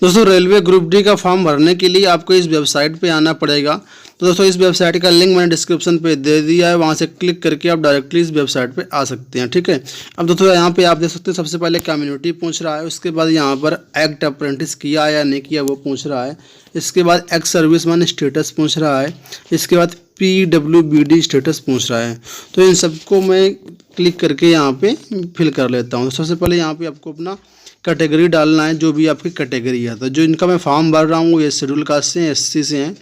दोस्तों railway group D का form भरने के लिए आपको इस वेबसाइट पे आना पड़ेगा। तो दोस्तों इस वेबसाइट का लिंक मैंने डिस्क्रिप्शन पे दे दिया है, वहाँ से क्लिक करके आप डायरेक्टली इस वेबसाइट पे आ सकते हैं। ठीक है, अब दोस्तों यहाँ पे आप देख सकते हैं सबसे पहले कम्युनिटी पूछ रहा है, उसके बाद यहाँ पर एक्ट अप्रेंटिस किया या नहीं किया वो पूछ रहा है, इसके बाद एक्स सर्विसमैन स्टेटस पूछ रहा है, इसके बाद PWBD स्टेटस पूछ रहा है। तो इन सबको मैं क्लिक करके यहाँ पे फिल कर लेता हूँ। सबसे पहले यहाँ पे आपको अपना कैटेगरी डालना है, जो भी आपकी कैटेगरी है। तो जो इनका मैं फॉर्म भर रहा हूँ ये शेड्यूल कास्ट से SC से हैं,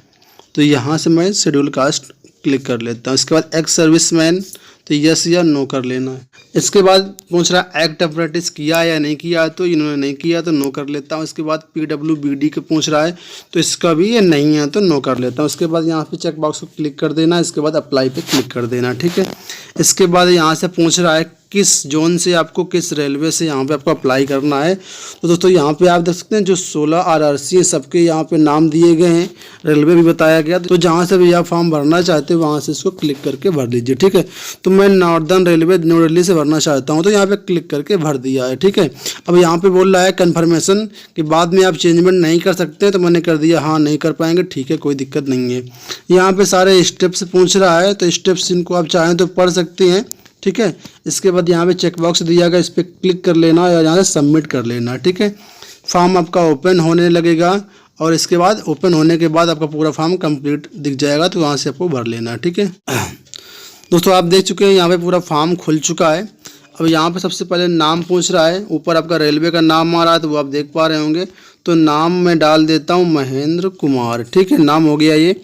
तो यहाँ से मैं शेड्यूल कास्ट क्लिक कर लेता हूँ। इसके बाद एक्स सर्विसमैन, तो यस या नो कर लेना है। इसके बाद पूछ रहा है एक्ट अप्रेंटिस किया या नहीं किया, तो इन्होंने नहीं किया तो नो कर लेता हूँ। इसके बाद PWBD का पूछ रहा है, तो इसका भी ये नहीं है तो नो कर लेता हूँ। इसके बाद यहाँ पे चेक बॉक्स को क्लिक कर देना, इसके बाद अप्लाई पे क्लिक कर देना। ठीक है, इसके बाद यहाँ से पूछ रहा है किस जोन से आपको, किस रेलवे से यहाँ पे आपको अप्लाई करना है। तो दोस्तों यहाँ पे आप देख सकते हैं जो 16 RRC है सबके यहाँ पे नाम दिए गए हैं, रेलवे भी बताया गया। तो जहाँ से भी आप फॉर्म भरना चाहते हैं वहाँ से इसको क्लिक करके भर लीजिए। ठीक है, तो मैं नॉर्दर्न रेलवे न्यू दिल्ली से भरना चाहता हूँ, तो यहाँ पे क्लिक करके भर दिया है। ठीक है, अब यहाँ पे बोल रहा है कन्फर्मेशन के बाद में आप चेंजमेंट नहीं कर सकते, तो मैंने कर दिया हाँ नहीं कर पाएंगे। ठीक है, कोई दिक्कत नहीं है। यहाँ पे सारे स्टेप्स पूछ रहा है, तो स्टेप्स इनको आप चाहें तो पढ़ सकते हैं। ठीक है, इसके बाद यहाँ पे चेक बॉक्स दिया गया, इस पर क्लिक कर लेना और यहाँ से सबमिट कर लेना। ठीक है, फॉर्म आपका ओपन होने लगेगा और इसके बाद ओपन होने के बाद आपका पूरा फॉर्म कंप्लीट दिख जाएगा, तो वहाँ से आपको भर लेना। ठीक है दोस्तों, आप देख चुके हैं यहाँ पे पूरा फॉर्म खुल चुका है। अब यहाँ पे सबसे पहले नाम पूछ रहा है, ऊपर आपका रेलवे का नाम आ रहा है तो वो आप देख पा रहे होंगे। तो नाम मैं डाल देता हूँ महेंद्र कुमार। ठीक है, नाम हो गया ये।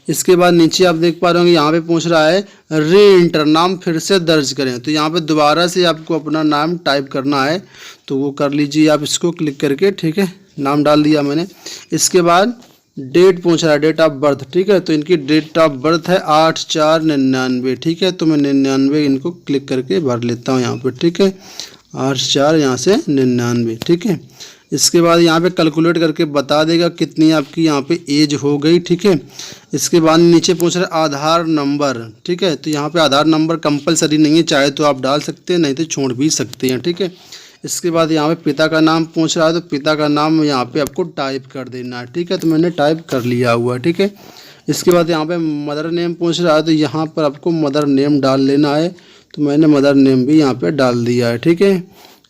इसके बाद नीचे आप देख पा रहे होंगे यहाँ पे पूछ रहा है री इंटर, नाम फिर से दर्ज करें। तो यहाँ पे दोबारा से आपको अपना नाम टाइप करना है, तो वो कर लीजिए आप इसको क्लिक करके। ठीक है, नाम डाल दिया मैंने। इसके बाद डेट पूछ रहा है, डेट ऑफ बर्थ। ठीक है, तो इनकी डेट ऑफ बर्थ है 8/4/99। ठीक है, तो मैं 99 इनको क्लिक करके भर लेता हूँ यहाँ पे। ठीक है, 8/4 यहाँ से 99। ठीक है, इसके बाद यहाँ पे कैलकुलेट करके बता देगा कितनी आपकी यहाँ पे एज हो गई। ठीक है, इसके बाद नीचे पूछ रहा है आधार नंबर। ठीक है, तो यहाँ पे आधार नंबर कंपलसरी नहीं है, चाहे तो आप डाल सकते हैं, नहीं तो छोड़ भी सकते हैं। ठीक है, इसके बाद यहाँ पे पिता का नाम पूछ रहा है, तो पिता का नाम यहाँ पे आपको टाइप कर देना है। ठीक है, तो मैंने टाइप कर लिया हुआ है। ठीक है, इसके बाद यहाँ पे मदर नेम पूछ रहा है, तो यहाँ पर आपको मदर नेम डाल लेना है, तो मैंने मदर नेम भी यहाँ पे डाल दिया है। ठीक है,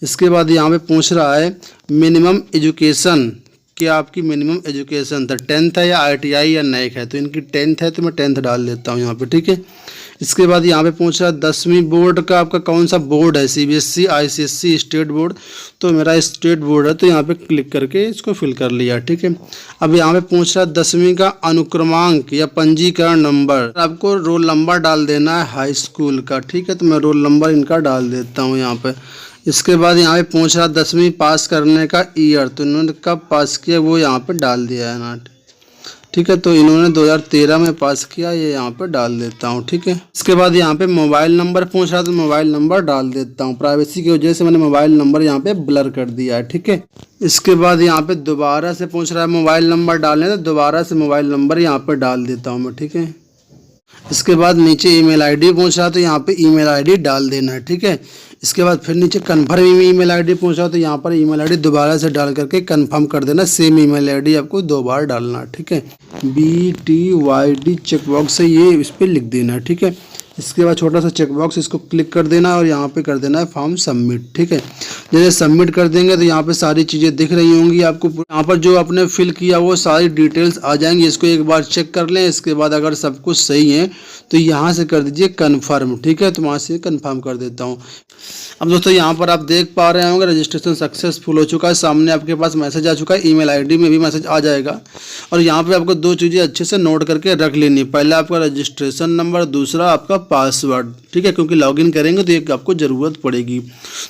इसके बाद यहाँ पे पूछ रहा है मिनिमम एजुकेशन, क्या आपकी मिनिमम एजुकेशन था 10th है या ITI या NEC है, तो इनकी 10th है तो मैं 10th डाल देता हूँ यहाँ पे। ठीक है, इसके बाद यहाँ पे पूछ रहा है 10वीं बोर्ड का आपका कौन सा बोर्ड है, CBSE, ICSE, स्टेट बोर्ड। तो मेरा स्टेट बोर्ड है, तो यहाँ पे क्लिक करके इसको फिल कर लिया। ठीक है, अब यहाँ पे पूछ रहा है 10वीं का अनुक्रमांक या पंजीकरण नंबर, आपको रोल नंबर डाल देना है हाई स्कूल का। ठीक है, तो मैं रोल नंबर इनका डाल देता हूँ यहाँ पे। इसके बाद यहाँ पे पूछ रहा 10वीं पास करने का ईयर, तो इन्होंने कब पास किया वो यहाँ पे डाल दिया है ना। ठीक है, तो इन्होंने 2013 में पास किया, ये यहाँ पे डाल देता हूँ। ठीक है, इसके बाद यहाँ पे मोबाइल नंबर पूछ रहा, तो मोबाइल नंबर डाल देता हूँ। प्राइवेसी की वजह से मैंने मोबाइल नंबर यहाँ पे ब्लर कर दिया है। ठीक है, इसके बाद यहाँ पे दोबारा से पूछ रहा है मोबाइल नंबर डालने, तो दोबारा से मोबाइल नंबर यहाँ पे डाल देता हूँ मैं। ठीक है, इसके बाद नीचे ईमेल ID पूछ रहा, तो यहाँ पे ईमेल ID डाल देना है। ठीक है, इसके बाद फिर नीचे कन्फर्म ईमेल ID पूछ रहा, तो यहाँ पर ईमेल ID दोबारा से डाल करके कंफर्म कर देना। सेम ईमेल ID आपको 2 बार डालना है। ठीक है, BTYD चेक बॉक्स से ये इस पर लिख देना है। ठीक है, इसके बाद छोटा सा चेक बॉक्स, इसको क्लिक कर देना और यहाँ पे कर देना है फॉर्म सबमिट। ठीक है, जैसे सबमिट कर देंगे तो यहाँ पे सारी चीज़ें दिख रही होंगी आपको। यहाँ पर जो आपने फिल किया वो सारी डिटेल्स आ जाएंगी, इसको एक बार चेक कर लें। इसके बाद अगर सब कुछ सही है तो यहाँ से कर दीजिए कन्फर्म। ठीक है, तो वहाँ से कन्फर्म कर देता हूँ। अब दोस्तों यहाँ पर आप देख पा रहे होंगे रजिस्ट्रेशन सक्सेसफुल हो चुका है, सामने आपके पास मैसेज आ चुका है, ईमेल ID में भी मैसेज आ जाएगा। और यहाँ पे आपको 2 चीज़ें अच्छे से नोट करके रख लेनी, पहला आपका रजिस्ट्रेशन नंबर, दूसरा आपका पासवर्ड। ठीक है, क्योंकि लॉगिन करेंगे तो एक आपको ज़रूरत पड़ेगी।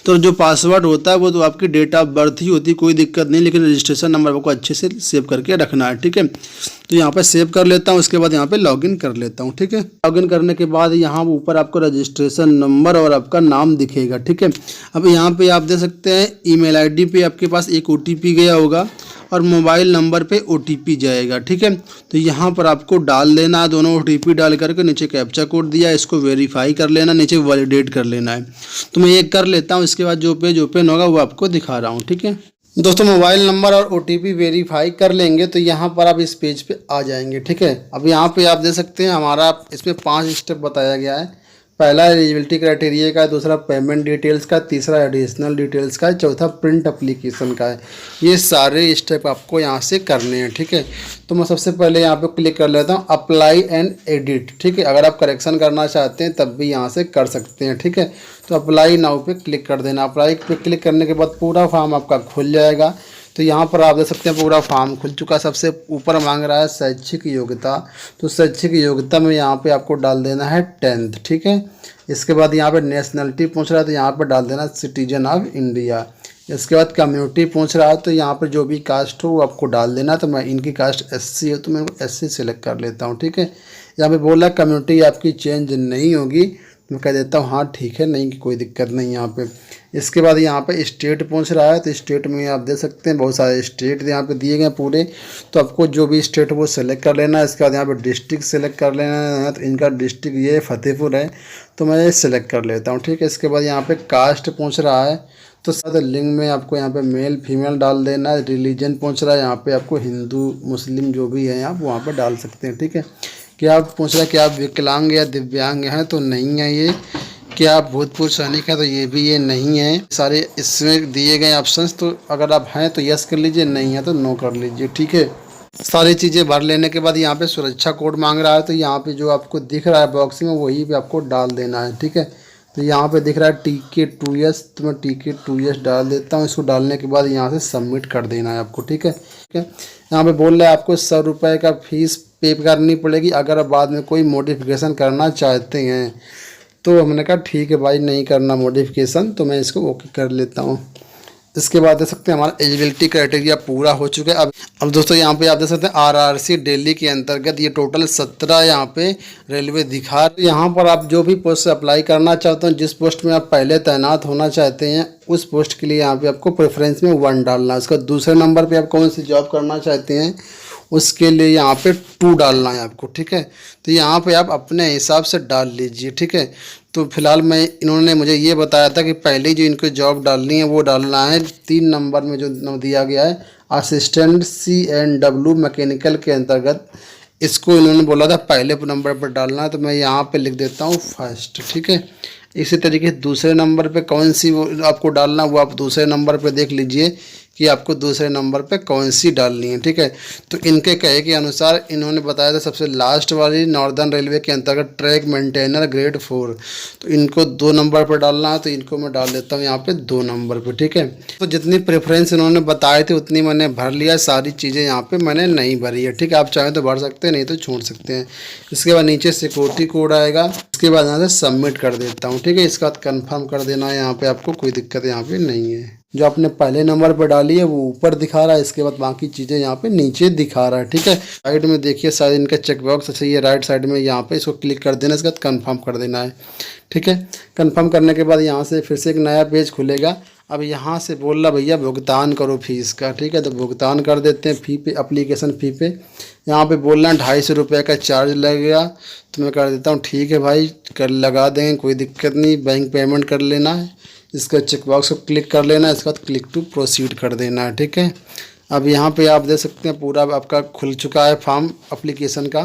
तो जो पासवर्ड होता है वो तो आपकी डेट ऑफ बर्थ ही होती है, कोई दिक्कत नहीं, लेकिन रजिस्ट्रेशन नंबर आपको अच्छे से सेव करके रखना है। ठीक है, तो यहाँ पे सेव कर लेता हूँ, उसके बाद यहाँ पे लॉगिन कर लेता हूँ। ठीक है, लॉगिन करने के बाद यहाँ ऊपर आपको रजिस्ट्रेशन नंबर और आपका नाम दिखेगा। ठीक है, अब यहाँ पे आप देख सकते हैं ईमेल ID पे आपके पास एक OTP गया होगा और मोबाइल नंबर पे OTP जाएगा। ठीक है, तो यहाँ पर आपको डाल देना, दोनों OTP डाल करके नीचे कैप्चा कोड दिया है, इसको वेरीफाई कर लेना, नीचे वैलिडेट कर लेना है। तो मैं ये कर लेता हूँ, इसके बाद जो पेज ओपन होगा वो आपको दिखा रहा हूँ। ठीक है, दोस्तों मोबाइल नंबर और ओटीपी वेरीफाई कर लेंगे तो यहाँ पर आप इस पेज पे आ जाएंगे। ठीक है, अब यहाँ पे आप देख सकते हैं हमारा इसमें 5 स्टेप बताया गया है। पहला एलिजिबिलिटी क्राइटेरिया का है, दूसरा पेमेंट डिटेल्स का, तीसरा एडिशनल डिटेल्स का है, चौथा प्रिंट एप्लीकेशन का है। ये सारे स्टेप आपको यहाँ से करने हैं। ठीक है, तो मैं सबसे पहले यहाँ पे क्लिक कर लेता हूँ अप्लाई एंड एडिट। ठीक है, अगर आप करेक्शन करना चाहते हैं तब भी यहाँ से कर सकते हैं। ठीक है, तो अप्लाई नाउ पे क्लिक कर देना। अप्लाई पे क्लिक करने के बाद पूरा फॉर्म आपका खुल जाएगा। तो यहाँ पर आप देख सकते हैं पूरा फॉर्म खुल चुका है। सबसे ऊपर मांग रहा है शैक्षिक योग्यता, तो शैक्षिक योग्यता में यहाँ पे आपको डाल देना है 10th। ठीक है, इसके बाद यहाँ पे नेशनलिटी पूछ रहा है तो यहाँ पर डाल देना सिटीजन ऑफ इंडिया। इसके बाद कम्युनिटी पूछ रहा है तो यहाँ पर जो भी कास्ट हो वो आपको डाल देना। तो मैं इनकी कास्ट एससी है तो मैं एससी सेलेक्ट कर लेता हूँ। ठीक है, यहाँ पे बोल रहा है कम्युनिटी आपकी चेंज नहीं होगी, मैं कह देता हूँ हाँ ठीक है, नहीं की कोई दिक्कत नहीं यहाँ पे। इसके बाद यहाँ पे स्टेट पूछ रहा है तो स्टेट में आप देख सकते हैं बहुत सारे स्टेट यहाँ पे दिए गए पूरे, तो आपको जो भी स्टेट वो सेलेक्ट कर लेना है। इसके बाद यहाँ पे डिस्ट्रिक्ट सेलेक्ट कर लेना है, तो इनका डिस्ट्रिक्ट ये फतेहपुर है तो मैं ये सेलेक्ट कर लेता हूँ। ठीक है, इसके बाद यहाँ पे कास्ट पूछ रहा है तो साथ लिंग में आपको यहाँ पे मेल फीमेल डाल देना है। रिलीजन पूछ रहा है, यहाँ पे आपको हिंदू मुस्लिम जो भी है आप वहाँ पे डाल सकते हैं। ठीक है, क्या आप पूछ रहे हैं कि आप विकलांग या दिव्यांग हैं तो नहीं है ये। क्या आप भूतपूर्व सैनिक हैं तो ये भी ये नहीं है। सारे इसमें दिए गए ऑप्शंस, तो अगर आप हैं तो यस कर लीजिए, नहीं है तो नो कर लीजिए। ठीक है, सारी चीज़ें भर लेने के बाद यहाँ पे सुरक्षा कोड मांग रहा है तो यहाँ पे जो आपको दिख रहा है बॉक्स में वही पे आपको डाल देना है। ठीक है, तो यहाँ पे दिख रहा है TK2S, तो मैं TK2S डाल देता हूँ। इसको डालने के बाद यहाँ से सबमिट कर देना है आपको। ठीक है, यहाँ पे बोल रहा है आपको 100 रुपये का फीस पे करनी पड़ेगी अगर आप बाद में कोई मॉडिफिकेशन करना चाहते हैं। तो हमने कहा ठीक है भाई, नहीं करना मॉडिफिकेशन, तो मैं इसको ओके कर लेता हूँ। इसके बाद देख सकते हैं हमारा एलिजिबिलिटी क्राइटेरिया पूरा हो चुका है। अब दोस्तों यहाँ पे आप देख सकते हैं RRC दिल्ली के अंतर्गत ये टोटल 17 यहाँ पे रेलवे दिखा। यहाँ पर आप जो भी पोस्ट से अप्लाई करना चाहते हैं, जिस पोस्ट में आप पहले तैनात होना चाहते हैं उस पोस्ट के लिए यहाँ पे आपको प्रेफरेंस में 1 डालना है। उसका दूसरे नंबर पर आप कौन सी जॉब करना चाहते हैं उसके लिए यहाँ पे 2 डालना है आपको। ठीक है, तो यहाँ पे आप अपने हिसाब से डाल लीजिए। ठीक है, तो फिलहाल मैं इन्होंने मुझे ये बताया था कि पहले जो इनको जॉब डालनी है वो डालना है 3 नंबर में जो दिया गया है असिस्टेंट CNW मैकेनिकल के अंतर्गत। इसको इन्होंने बोला था पहले नंबर पर डालना है, तो मैं यहाँ पे लिख देता हूँ फर्स्ट। ठीक है, इसी तरीके से दूसरे नंबर पे कौन सी वो आपको डालना वो आप दूसरे नंबर पे देख लीजिए कि आपको दूसरे नंबर पे कौन सी डालनी है। ठीक है, तो इनके कहे के अनुसार इन्होंने बताया था सबसे लास्ट वाली नॉर्दर्न रेलवे के अंतर्गत ट्रैक मेंटेनर ग्रेड 4, तो इनको 2 नंबर पर डालना है, तो इनको मैं डाल देता हूँ यहाँ पे 2 नंबर पे। ठीक है, तो जितनी प्रेफरेंस इन्होंने बताए थे उतनी मैंने भर लिया, सारी चीज़ें यहाँ पे मैंने नहीं भरी है। ठीक है, आप चाहें तो भर सकते हैं, नहीं तो छोड़ सकते हैं। इसके बाद नीचे सिक्योरिटी कोड आएगा, इसके बाद यहाँ से सबमिट कर देता हूँ। ठीक है, इसके बाद कन्फर्म कर देना है। यहाँ पे आपको कोई दिक्कत यहाँ पे नहीं है। जो आपने पहले नंबर पर डाली है वो ऊपर दिखा रहा है, इसके बाद बाकी चीज़ें यहाँ पे नीचे दिखा रहा है। ठीक है, साइड में देखिए शायद इनका चेक बॉक्स अच्छा ये राइट साइड में, यहाँ पे इसको क्लिक कर देना, इसके बाद कंफर्म कर देना है। ठीक है, कंफर्म करने के बाद यहाँ से फिर से एक नया पेज खुलेगा। अब यहाँ से बोल रहा भैया भुगतान करो फीस का। ठीक है, तो भुगतान कर देते हैं फ़ी पे, एप्लीकेशन फ़ी पे। यहाँ पे बोल रहे हैं 250 रुपये का चार्ज लगेगा, तो मैं कर देता हूँ ठीक है भाई, कर लगा देंगे, कोई दिक्कत नहीं, बैंक पेमेंट कर लेना है। इसका चेक बॉक्स को क्लिक कर लेना है, इसके बाद क्लिक टू प्रोसीड कर देना है। ठीक है, अब यहाँ पे आप देख सकते हैं पूरा आपका खुल चुका है फॉर्म एप्लीकेशन का।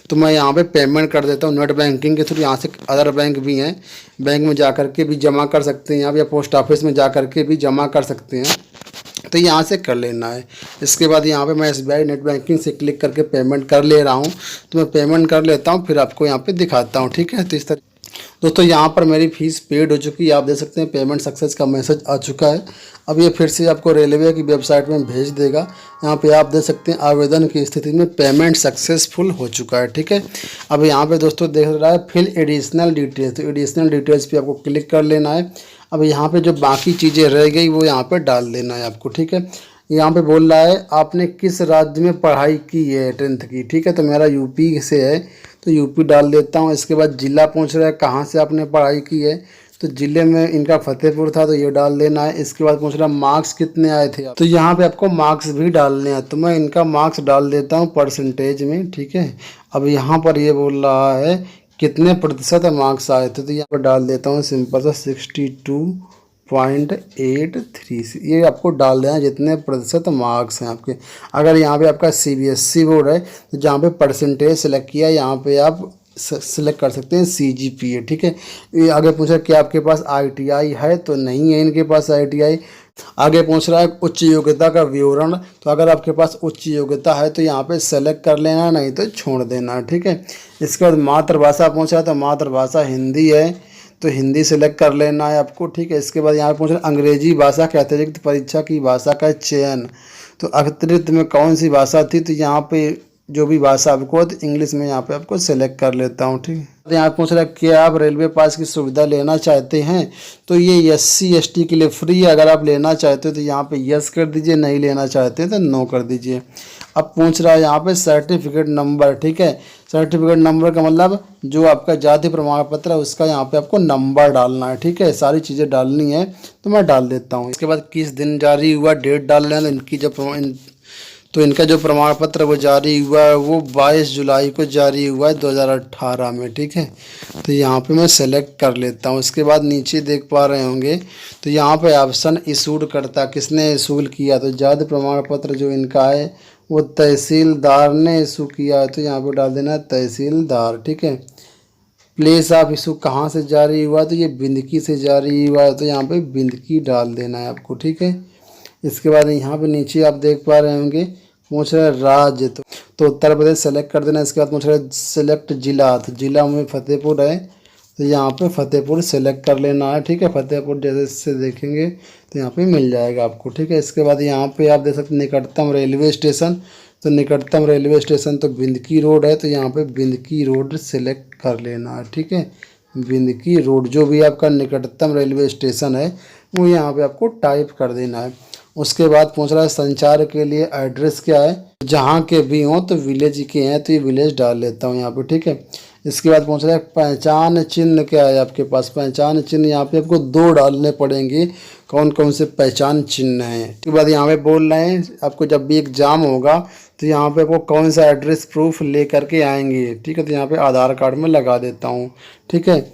तो मैं यहाँ पे पेमेंट कर देता हूँ नेट बैंकिंग के थ्रू। यहाँ से अदर बैंक भी हैं, बैंक में जा कर के भी जमा कर सकते हैं, या पोस्ट ऑफिस में जा कर के भी जमा कर सकते हैं, तो यहाँ से कर लेना है। इसके बाद यहाँ पे मैं SBI नेट बैंकिंग से क्लिक करके पेमेंट कर ले रहा हूँ, तो मैं पेमेंट कर लेता हूँ, फिर आपको यहाँ पे दिखाता हूँ। ठीक है, तो इस तरह दोस्तों यहाँ पर मेरी फ़ीस पेड हो चुकी है। आप देख सकते हैं पेमेंट सक्सेस का मैसेज आ चुका है। अब ये फिर से आपको रेलवे की वेबसाइट में भेज देगा। यहाँ पे आप देख सकते हैं आवेदन की स्थिति में पेमेंट सक्सेसफुल हो चुका है। ठीक है, अब यहाँ पे दोस्तों देख रहा है फिल एडिशनल डिटेल्स, तो एडिशनल डिटेल्स पे आपको क्लिक कर लेना है। अब यहाँ पे जो बाकी चीज़ें रह गई वो यहाँ पे डाल देना है आपको। ठीक है, यहाँ पे बोल रहा है आपने किस राज्य में पढ़ाई की है 10th की। ठीक है, तो मेरा यूपी से है तो यूपी डाल देता हूँ। इसके बाद ज़िला पूछ रहा है कहाँ से आपने पढ़ाई की है, तो ज़िले में इनका फतेहपुर था तो ये डाल देना है। इसके बाद पूछ रहा है मार्क्स कितने आए थे, तो यहाँ पे आपको मार्क्स भी डालने हैं, तो मैं इनका मार्क्स डाल देता हूँ परसेंटेज में। ठीक है, अब यहाँ पर ये बोल रहा है कितने प्रतिशत मार्क्स आए थे, तो यहाँ पर डाल देता हूँ सिंपल सा 62 0.83 ये आपको डाल देना जितने प्रतिशत मार्क्स हैं आपके। अगर यहाँ पे आपका CBSE बोर्ड है तो जहाँ पे परसेंटेज सेलेक्ट किया यहाँ पे आप सेलेक्ट कर सकते हैं CGPA, ठीक है। ये आगे पूछा कि आपके पास ITI है, तो नहीं है इनके पास ITI। आगे पूछ रहा है उच्च योग्यता का विवरण, तो अगर आपके पास उच्च योग्यता है तो यहाँ पे सेलेक्ट कर लेना, नहीं तो छोड़ देना, ठीक है। इसके बाद मातृभाषा पूछा है तो मातृभाषा हिंदी है तो हिंदी सेलेक्ट कर लेना है आपको, ठीक है। इसके बाद यहाँ पे पूछ रहे अंग्रेजी भाषा के अतिरिक्त परीक्षा की भाषा का चयन, तो अतिरिक्त में कौन सी भाषा थी, तो यहाँ पे जो भी भाषा आपको तो इंग्लिश में यहाँ पे आपको सेलेक्ट कर लेता हूँ, ठीक है। यहाँ पूछ रहा है कि आप रेलवे पास की सुविधा लेना चाहते हैं, तो ये SC ST के लिए फ्री है। अगर आप लेना चाहते हो तो यहाँ पे यस कर दीजिए, नहीं लेना चाहते तो नो कर दीजिए। अब पूछ रहा है यहाँ पे सर्टिफिकेट नंबर, ठीक है। सर्टिफिकेट नंबर का मतलब जो आपका जाति प्रमाण पत्र है उसका यहाँ पे आपको नंबर डालना है, ठीक है। सारी चीज़ें डालनी है तो मैं डाल देता हूँ। इसके बाद किस दिन जारी हुआ, डेट डाल लेना। इनका जो प्रमाण पत्र वो जारी हुआ है वो 22 जुलाई को जारी हुआ है 2018 में, ठीक है। तो यहाँ पे मैं सेलेक्ट कर लेता हूँ। इसके बाद नीचे देख पा रहे होंगे तो यहाँ पे ऑप्शन इशूड करता किसने इशू किया, तो जाति प्रमाण पत्र जो इनका है वो तहसीलदार ने इशू किया है, तो यहाँ पे डाल देना है तहसीलदार, ठीक है। प्लेस ऑफ इशू कहाँ से जारी हुआ, तो ये बिंदकी से जारी हुआ है, तो यहाँ पे बिंदकी डाल देना है आपको, ठीक है। इसके बाद यहाँ पे नीचे आप देख पा रहे होंगे पूछ रहे राज्य, तो उत्तर प्रदेश सेलेक्ट कर देना। इसके बाद पूछ रहे सेलेक्ट जिला, तो जिला में फतेहपुर है तो यहाँ पे फतेहपुर सेलेक्ट कर लेना है, ठीक है। फतेहपुर जैसे देखेंगे तो यहाँ पे मिल जाएगा आपको, ठीक है। इसके बाद यहाँ पे आप देख सकते हैं निकटतम रेलवे स्टेशन, तो निकटतम रेलवे स्टेशन तो बिंदकी रोड है, तो यहाँ पे बिंदकी रोड सेलेक्ट कर लेना है, ठीक है। बिंदकी रोड जो भी आपका निकटतम रेलवे स्टेशन है वो यहाँ पे आपको टाइप कर देना है। उसके बाद पूछ रहा है संचार के लिए एड्रेस क्या है, जहाँ के भी हों तो विलेज के हैं तो ये विलेज डाल लेता हूँ यहाँ पे, ठीक है। इसके बाद पूछ रहा है पहचान चिन्ह क्या है आपके पास, पहचान चिन्ह यहाँ पे आपको 2 डालने पड़ेंगे। कौन कौन से पहचान चिन्ह हैं, उसके बाद यहाँ पे बोल रहे हैं आपको जब भी एग्जाम होगा तो यहाँ पे आपको कौन सा एड्रेस प्रूफ ले करके आएंगे, ठीक है। तो यहाँ पे आधार कार्ड में लगा देता हूँ, ठीक है।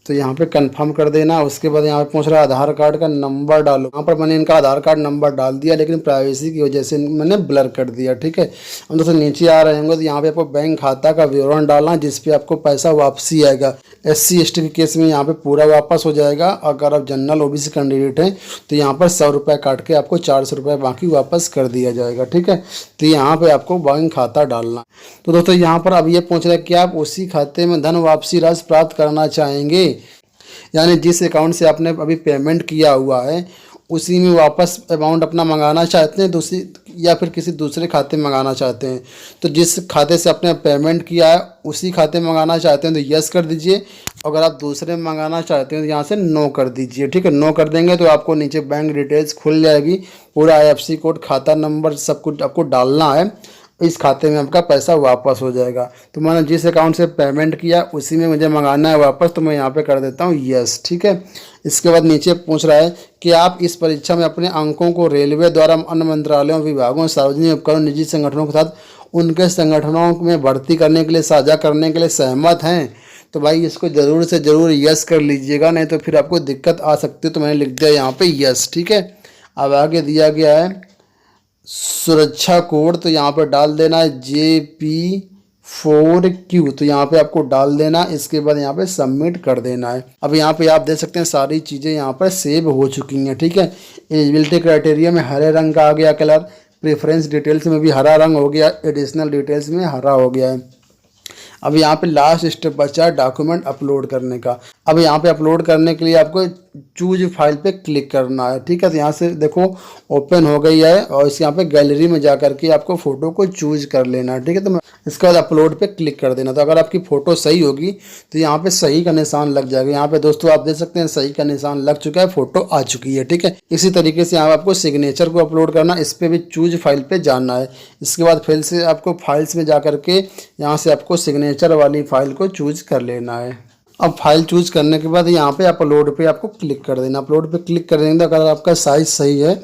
तो यहाँ पे कंफर्म कर देना। उसके बाद यहाँ पे पूछ रहा है आधार कार्ड का नंबर डालो, यहाँ पर मैंने इनका आधार कार्ड नंबर डाल दिया लेकिन प्राइवेसी की वजह से मैंने ब्लर कर दिया, ठीक है। हम दोस्तों नीचे आ रहे होंगे तो यहाँ पे आपको बैंक खाता का विवरण डालना जिस पे आपको पैसा वापसी आएगा। SC ST के केस में यहाँ पे पूरा वापस हो जाएगा। अगर आप जनरल OBC कैंडिडेट हैं तो यहाँ पर 100 रुपये काट के आपको 400 रुपये बाकी वापस कर दिया जाएगा, ठीक है। तो यहाँ पे आपको बैंक खाता डालना। तो दोस्तों यहाँ पर अब ये पूछ रहा है कि आप उसी खाते में धन वापसी राशि प्राप्त करना चाहेंगे, यानी जिस अकाउंट से आपने अभी पेमेंट किया हुआ है उसी में वापस अमाउंट अपना मंगाना चाहते हैं दूसरी, या फिर किसी दूसरे खाते में मंगाना चाहते हैं। तो जिस खाते से आपने पेमेंट किया है उसी खाते में मंगाना चाहते हैं तो यस कर दीजिए। अगर आप दूसरे में मंगाना चाहते हैं तो यहाँ से नो कर दीजिए, ठीक है। नो कर देंगे तो आपको नीचे बैंक डिटेल्स खुल जाएगी, पूरा IFSC कोड, खाता नंबर सब कुछ आपको डालना है। इस खाते में आपका पैसा वापस हो जाएगा। तो मैंने जिस अकाउंट से पेमेंट किया उसी में मुझे मंगाना है वापस, तो मैं यहाँ पे कर देता हूँ यस, ठीक है। इसके बाद नीचे पूछ रहा है कि आप इस परीक्षा में अपने अंकों को रेलवे द्वारा अन्य मंत्रालयों, विभागों, सार्वजनिक उपकरण, निजी संगठनों के साथ उनके संगठनों में भर्ती करने के लिए, साझा करने के लिए सहमत हैं। तो भाई इसको ज़रूर से ज़रूर यस कर लीजिएगा, नहीं तो फिर आपको दिक्कत आ सकती है। तो मैंने लिख दिया यहाँ पे यस, ठीक है। अब आगे दिया गया है सुरक्षा कोड, तो यहाँ पर डाल देना है JP4Q, तो यहाँ पे आपको डाल देना। इसके बाद यहाँ पे सबमिट कर देना है। अब यहाँ पे आप देख सकते हैं सारी चीज़ें यहाँ पर सेव हो चुकी हैं, ठीक है। एलिजिबिलिटी क्राइटेरिया में हरे रंग का आ गया कलर, प्रेफरेंस डिटेल्स में भी हरा रंग हो गया, एडिशनल डिटेल्स में हरा हो गया है। अब यहाँ पे लास्ट स्टेप बचा है डॉक्यूमेंट अपलोड करने का। अब यहाँ पे अपलोड करने के लिए आपको चूज फाइल पे क्लिक करना है, ठीक है। तो यहाँ से देखो ओपन हो गई है और इस यहाँ पे गैलरी में जा करके आपको फ़ोटो को चूज कर लेना है, ठीक है। तो इसके बाद अपलोड पे क्लिक कर देना। तो अगर आपकी फ़ोटो सही होगी तो यहाँ पे सही का निशान लग जाएगा। यहाँ पे दोस्तों आप देख सकते हैं सही का निशान लग चुका है, फ़ोटो आ चुकी है, ठीक है। इसी तरीके से यहाँ आपको सिग्नेचर को अपलोड करना, इस पर भी चूज फाइल पर जाना है। इसके बाद फिर से आपको फाइल्स में जा करके यहाँ से आपको सिग्नेचर वाली फाइल को चूज कर लेना है। अब फाइल चूज करने के बाद यहाँ पे अपलोड पे आपको क्लिक कर देना। अपलोड पे क्लिक कर देंगे तो अगर आपका साइज़ सही है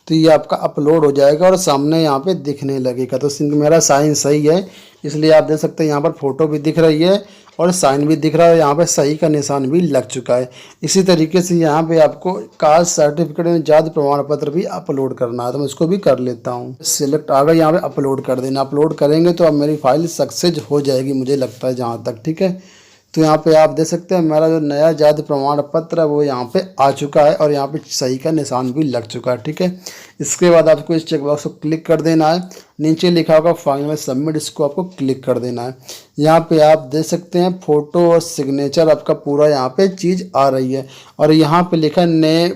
तो ये आपका अपलोड हो जाएगा और सामने यहाँ पे दिखने लगेगा। तो मेरा साइज़ सही है इसलिए आप देख सकते हैं यहाँ पर फ़ोटो भी दिख रही है और साइन भी दिख रहा है, यहाँ पे सही का निशान भी लग चुका है। इसी तरीके से यहाँ पे आपको कास्ट सर्टिफिकेट में जाति प्रमाण पत्र भी अपलोड करना है, तो मैं इसको भी कर लेता हूँ। सिलेक्ट आ गया, यहाँ पे अपलोड कर देना। अपलोड करेंगे तो अब मेरी फाइल सक्सेस हो जाएगी मुझे लगता है जहाँ तक, ठीक है। तो यहाँ पे आप देख सकते हैं मेरा जो नया जाति प्रमाण पत्र है वो यहाँ पे आ चुका है और यहाँ पे सही का निशान भी लग चुका है, ठीक है। इसके बाद आपको इस चेकबॉक्स को क्लिक कर देना है। नीचे लिखा होगा फाइनल सबमिट, इसको आपको क्लिक कर देना है। यहाँ पे आप देख सकते हैं फ़ोटो और सिग्नेचर आपका पूरा यहाँ पे चीज़ आ रही है और यहाँ पे लिखा ने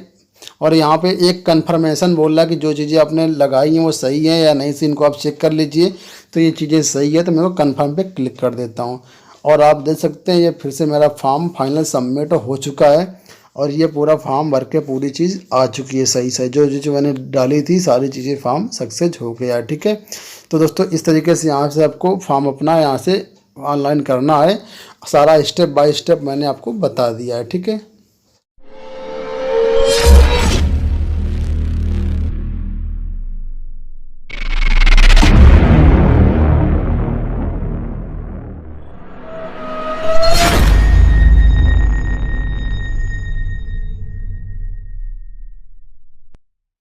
और यहाँ पे एक कन्फर्मेशन बोल रहा है कि जो चीज़ें आपने लगाई हैं वो सही हैं या नहीं, से इनको आप चेक कर लीजिए। तो ये चीज़ें सही है तो मैं वो कन्फर्म पे क्लिक कर देता हूँ और आप देख सकते हैं ये फिर से मेरा फॉर्म फाइनल सबमिट हो चुका है और ये पूरा फॉर्म भर के पूरी चीज़ आ चुकी है सही सही, जो मैंने डाली थी सारी चीज़ें फॉर्म सक्सेस हो गया है, ठीक है। तो दोस्तों इस तरीके से यहाँ से आपको फॉर्म अपना यहाँ से ऑनलाइन करना है। सारा स्टेप बाय स्टेप मैंने आपको बता दिया है, ठीक है।